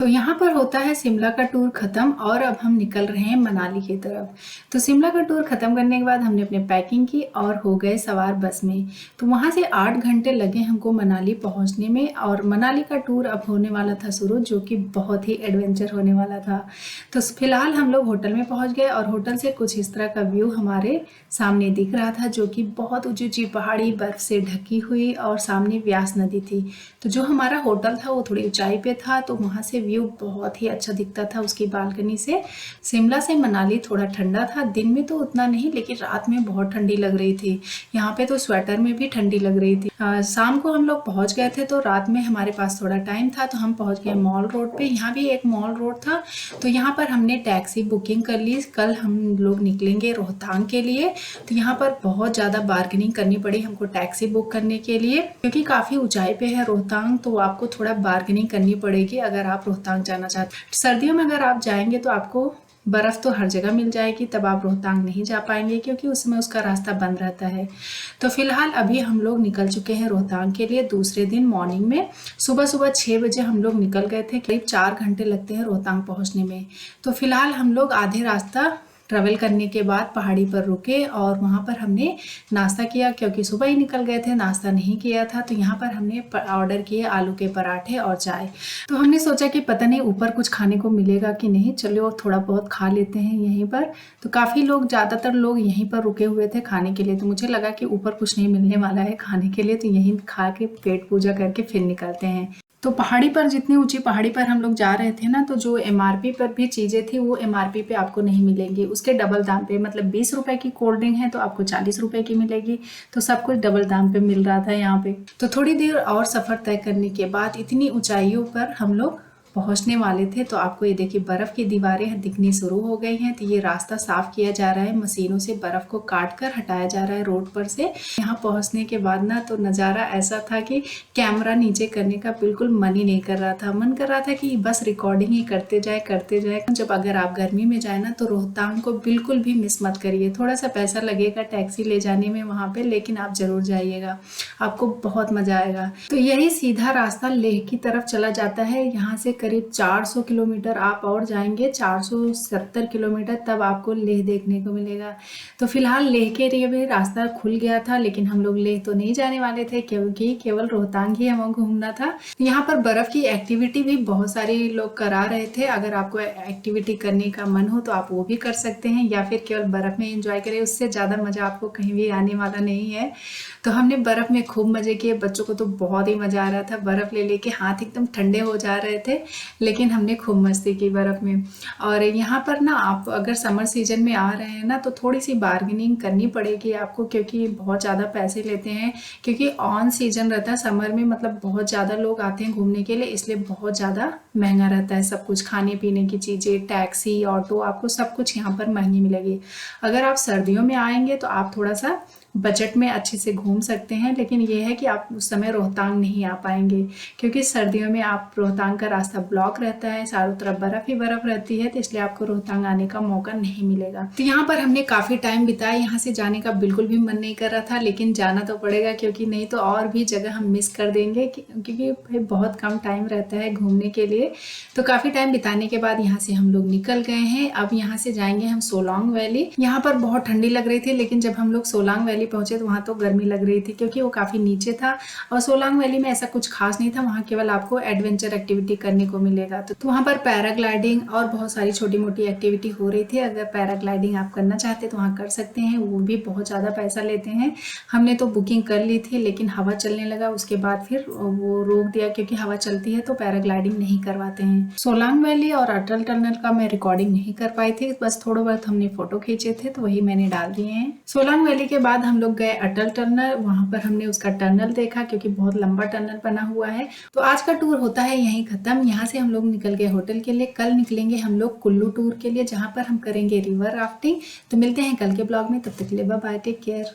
तो यहाँ पर होता है शिमला का टूर ख़त्म और अब हम निकल रहे हैं मनाली की तरफ। तो शिमला का टूर ख़त्म करने के बाद हमने अपने पैकिंग की और हो गए सवार बस में। तो वहाँ से 8 घंटे लगे हमको मनाली पहुँचने में और मनाली का टूर अब होने वाला था शुरू, जो कि बहुत ही एडवेंचर होने वाला था। तो फिलहाल हम लोग होटल में पहुँच गए और होटल से कुछ इस तरह का व्यू हमारे सामने दिख रहा था, जो कि बहुत ऊंची ऊंची पहाड़ी बर्फ से ढकी हुई और सामने व्यास नदी थी। तो जो हमारा होटल था वो थोड़ी ऊंचाई पे था, तो वहाँ से व्यू बहुत ही अच्छा दिखता था उसकी बालकनी से। शिमला से मनाली थोड़ा ठंडा था, दिन में तो उतना नहीं, लेकिन रात में बहुत ठंडी लग रही थी। यहाँ पे तो स्वेटर में भी ठंडी लग रही थी। शाम को हम लोग पहुँच गए थे, तो रात में हमारे पास थोड़ा टाइम था, तो हम पहुँच गए मॉल रोड पे। यहाँ भी एक मॉल रोड था, तो यहाँ पर हमने टैक्सी बुकिंग कर ली। कल हम लोग निकलेंगे रोहतांग के लिए, तो यहाँ पर बहुत ज़्यादा बार्गेनिंग करनी पड़ी हमको टैक्सी बुक करने के लिए, क्योंकि काफ़ी ऊंचाई पे है रोहतांग, तो आपको थोड़ा बार्गेनिंग करनी पड़ेगी अगर आप रोहतांग जाना चाहते हैं। सर्दियों में अगर आप जाएंगे तो आपको बर्फ़ तो हर जगह मिल जाएगी, तब आप रोहतांग नहीं जा पाएंगे क्योंकि उस समय उसका रास्ता बंद रहता है। तो फिलहाल अभी हम लोग निकल चुके हैं रोहतांग के लिए दूसरे दिन मॉर्निंग में। सुबह सुबह 6 बजे हम लोग निकल गए थे। करीब 4 घंटे लगते हैं रोहतांग पहुंचने में। तो फिलहाल हम लोग आधे रास्ता ट्रैवल करने के बाद पहाड़ी पर रुके और वहाँ पर हमने नाश्ता किया, क्योंकि सुबह ही निकल गए थे, नाश्ता नहीं किया था। तो यहाँ पर हमने ऑर्डर किए आलू के पराठे और चाय। तो हमने सोचा कि पता नहीं ऊपर कुछ खाने को मिलेगा कि नहीं, चलो थोड़ा बहुत खा लेते हैं यहीं पर। तो काफ़ी लोग, ज़्यादातर लोग यहीं पर रुके हुए थे खाने के लिए, तो मुझे लगा कि ऊपर कुछ नहीं मिलने वाला है खाने के लिए, तो यहीं खा के पेट पूजा करके फिर निकलते हैं। तो पहाड़ी पर, जितनी ऊंची पहाड़ी पर हम लोग जा रहे थे ना, तो जो एमआरपी पर भी चीज़ें थी वो एमआरपी पे आपको नहीं मिलेंगी, उसके डबल दाम पे। मतलब 20 रुपए की कोल्ड ड्रिंक है तो आपको 40 रुपए की मिलेगी। तो सब कुछ डबल दाम पे मिल रहा था यहाँ पे। तो थोड़ी देर और सफ़र तय करने के बाद इतनी ऊंचाइयों पर हम लोग पहुंचने वाले थे, तो आपको ये देखिए बर्फ़ की दीवारें दिखनी शुरू हो गई हैं। तो ये रास्ता साफ किया जा रहा है, मशीनों से बर्फ़ को काट कर हटाया जा रहा है रोड पर से। यहाँ पहुंचने के बाद ना, तो नज़ारा ऐसा था कि कैमरा नीचे करने का बिल्कुल मन ही नहीं कर रहा था। मन कर रहा था कि बस रिकॉर्डिंग ही करते जाए करते जाए। जब अगर आप गर्मी में जाए ना, तो रोहतांग को बिल्कुल भी मिस मत करिए। थोड़ा सा पैसा लगेगा टैक्सी ले जाने में वहाँ पे, लेकिन आप ज़रूर जाइएगा, आपको बहुत मज़ा आएगा। तो यही सीधा रास्ता लेह की तरफ चला जाता है। यहाँ से करीब 400 किलोमीटर आप और जाएंगे, 470 किलोमीटर, तब आपको लेह देखने को मिलेगा। तो फिलहाल लेह के लिए भी रास्ता खुल गया था, लेकिन हम लोग लेह तो नहीं जाने वाले थे, क्योंकि केवल रोहतांग ही हमें घूमना था। यहाँ पर बर्फ़ की एक्टिविटी भी बहुत सारे लोग करा रहे थे। अगर आपको एक्टिविटी करने का मन हो तो आप वो भी कर सकते हैं, या फिर केवल बर्फ़ में एंजॉय करें, उससे ज़्यादा मज़ा आपको कहीं भी आने वाला नहीं है। तो हमने बर्फ़ में खूब मज़े किए, बच्चों को तो बहुत ही मज़ा आ रहा था। बर्फ़ ले लेके हाथ एकदम ठंडे हो जा रहे थे, लेकिन हमने खूब मस्ती की बर्फ़ में। और यहाँ पर ना, आप अगर समर सीजन में आ रहे हैं ना, तो थोड़ी सी बार्गेनिंग करनी पड़ेगी आपको, क्योंकि बहुत ज़्यादा पैसे लेते हैं। क्योंकि ऑन सीजन रहता है समर में, मतलब बहुत ज़्यादा लोग आते हैं घूमने के लिए, इसलिए बहुत ज़्यादा महंगा रहता है सब कुछ। खाने पीने की चीज़ें, टैक्सी, ऑटो, आपको सब कुछ यहाँ पर महंगी मिलेगी। अगर आप सर्दियों में आएंगे तो आप थोड़ा सा बजट में अच्छे से घूम सकते हैं, लेकिन ये है कि आप उस समय रोहतांग नहीं आ पाएंगे, क्योंकि सर्दियों में आप रोहतांग का रास्ता ब्लॉक रहता है, चारों तरफ बर्फ़ ही बर्फ़ रहती है, तो इसलिए आपको रोहतांग आने का मौका नहीं मिलेगा। तो यहाँ पर हमने काफ़ी टाइम बिताया। यहाँ से जाने का बिल्कुल भी मन नहीं कर रहा था, लेकिन जाना तो पड़ेगा, क्योंकि नहीं तो और भी जगह हम मिस कर देंगे, क्योंकि भाई बहुत कम टाइम रहता है घूमने के लिए। तो काफ़ी टाइम बिताने के बाद यहाँ से हम लोग निकल गए हैं। अब यहाँ से जाएंगे हम सोलांग वैली। यहाँ पर बहुत ठंडी लग रही थी, लेकिन जब हम लोग सोलांग वैली पहुंचे तो वहाँ तो गर्मी लग रही थी, क्योंकि वो काफ़ी नीचे था। और सोलांग वैली में ऐसा कुछ खास नहीं था, वहाँ केवल आपको एडवेंचर एक्टिविटी करने को मिलेगा। तो वहाँ पर पैराग्लाइडिंग और बहुत सारी छोटी मोटी एक्टिविटी हो रही थी। अगर पैराग्लाइडिंग आप करना चाहते तो वहाँ कर सकते हैं, वो भी बहुत ज़्यादा पैसा लेते हैं। हमने तो बुकिंग कर ली थी, लेकिन हवा चलने लगा, उसके बाद फिर वो रोक दिया, क्योंकि हवा चलती है तो पैराग्लाइडिंग नहीं करवाते हैं। सोलांग वैली और अटल टनल का मैं रिकॉर्डिंग नहीं कर पाई थी, बस थोड़ा बहुत हमने फोटो खींचे थे, तो वही मैंने डाल दिए हैं। सोलांग वैली के बाद हम लोग गए अटल टनल। वहां पर हमने उसका टनल देखा, क्योंकि बहुत लंबा टनल बना हुआ है। तो आज का टूर होता है यहीं खत्म। यहाँ से हम लोग निकल गए होटल के लिए। कल निकलेंगे हम लोग कुल्लू टूर के लिए, जहाँ पर हम करेंगे रिवर राफ्टिंग। तो मिलते हैं कल के ब्लॉग में, तब तक के लिए बाय बाय, टेक केयर।